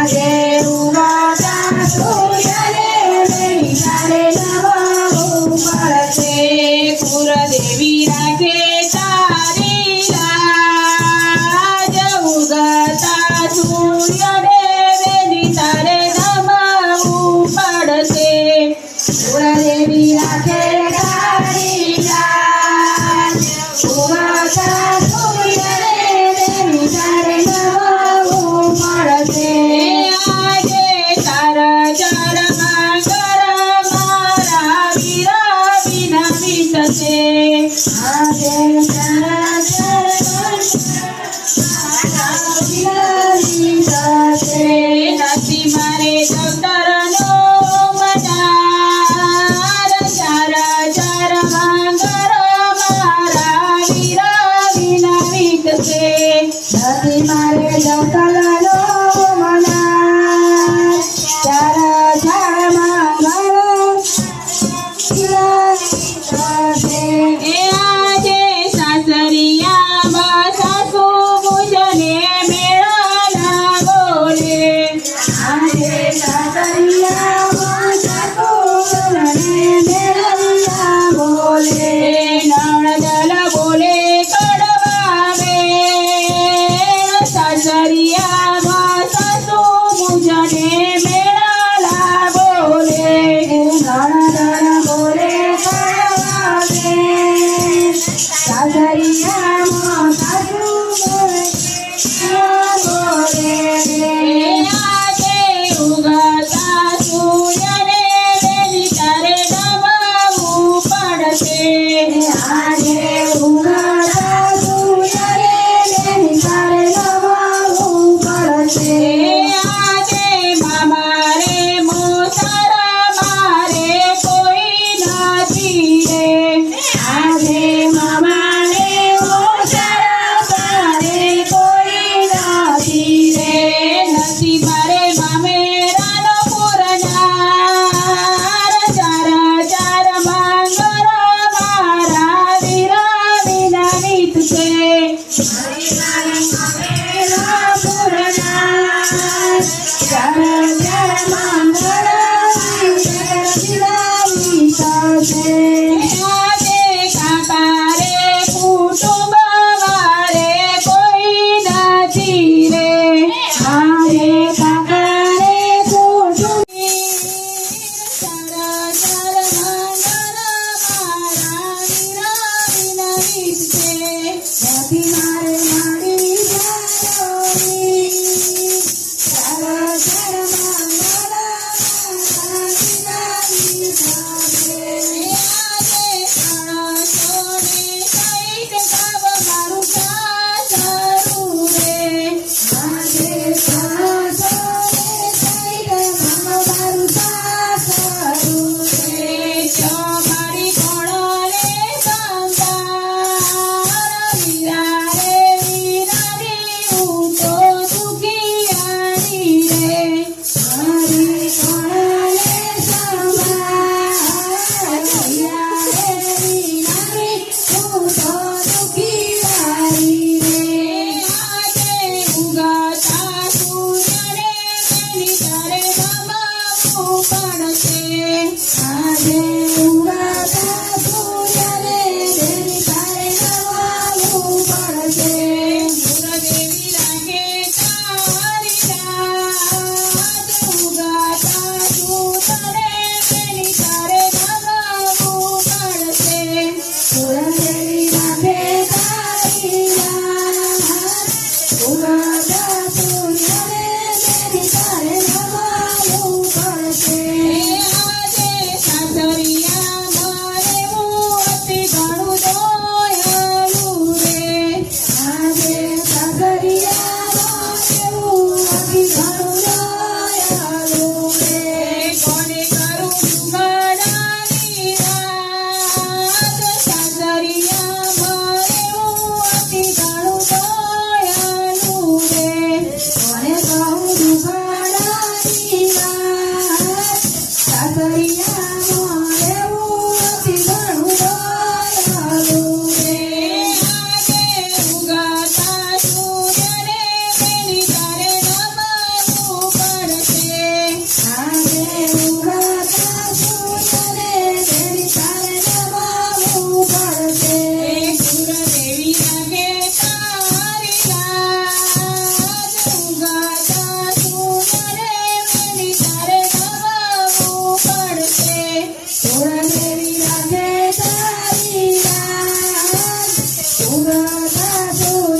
આજે ઉગતા સૂર્યને બેની તારે નમવું પડશે. કુળદેવી રાખે તારી લાજ, ઉગતા સૂર્યને બેની તારે નમવું પડશે. કુળદેવી રાખે તારી લાજ, ઉગતા સૂર્યને બેની તારે નમવું પડશે. આજે તારા ચરણમાં કર મારા વીરા વિના વીતશે. આજે તારા ચરણમાં મારા વીરા વીતશે. નથી મારે દફતરનો મજાર, તારા ચરણમાં કર મારા વીરા વિના વીતશે. નથી મારે દફતરનો મજાર, તારા ચરણમાં કર વીરા વીતશે. એ આજે સાસરિયામાં સાસુ મુજને મેળાના બોલે. આજે સાસરિયામાં સાસુ મુજને મેળાના બોલે. નણદલ બોલે કડવા વેણ, સાસરિયામાં સાસુ મુજને મેળાના બોલે. નણદલ બોલે કડવા વેણ, સાસરિયામાં સાસુ બોલે. આજે ઉગતા સૂર્યને બેની તારે નમવું પડશે. આજે ઉગતા સૂર્યને બેની તારે નમવું પડશે. આજે મામા રે મોસારા મારે કોઈ નથી રે. આજે મામા રે મોસારા મારે કોઈ નથી રે. નથી મારે મામેરાનો પૂરનાર, ચારા ચાર માંગર મારા વીરા વિના વીતશે. નથી મારે મામેરા પૂરનાર, ચારા ચાર માંગર વિના વીતશે. આજે કાકા રે કુટુંબ વારે કોઈ નથી રે. આજે કાકા રે કુટુંબ ચારા ચાર માંગર મારા વીરા વિના વીતશે. નથી મારે મારી જાનોની, ચારા ચાર માંગર મારા વિના વીતશે. આજે 360 ગાવ મારું સાસરું રે. આજે 360 ગાવ મારું સાસરું રે. મારી કોણલે સંસાર, વીરા રે વીરાની હું તો દુખિયાની રે. મારી કોણલે સંસાર, વીરા રે વીરાની હું તો દુખિયાની રે. આજે ઉગતા સૂર્યને બેની તારે નમવું પડશે. આજે ઉગતા સૂર્યને બેની તારે નમવું પડશે. કુળદેવી રાખે તારી લાજ, ઉગતા સૂર્યને બેની તારે નમવું પડશે. કુળદેવી રાખે તારી લાજ, ઉગતા સૂર્યને બેની તારે નમવું પડશે. આજે સાસરિયા ઊંઘના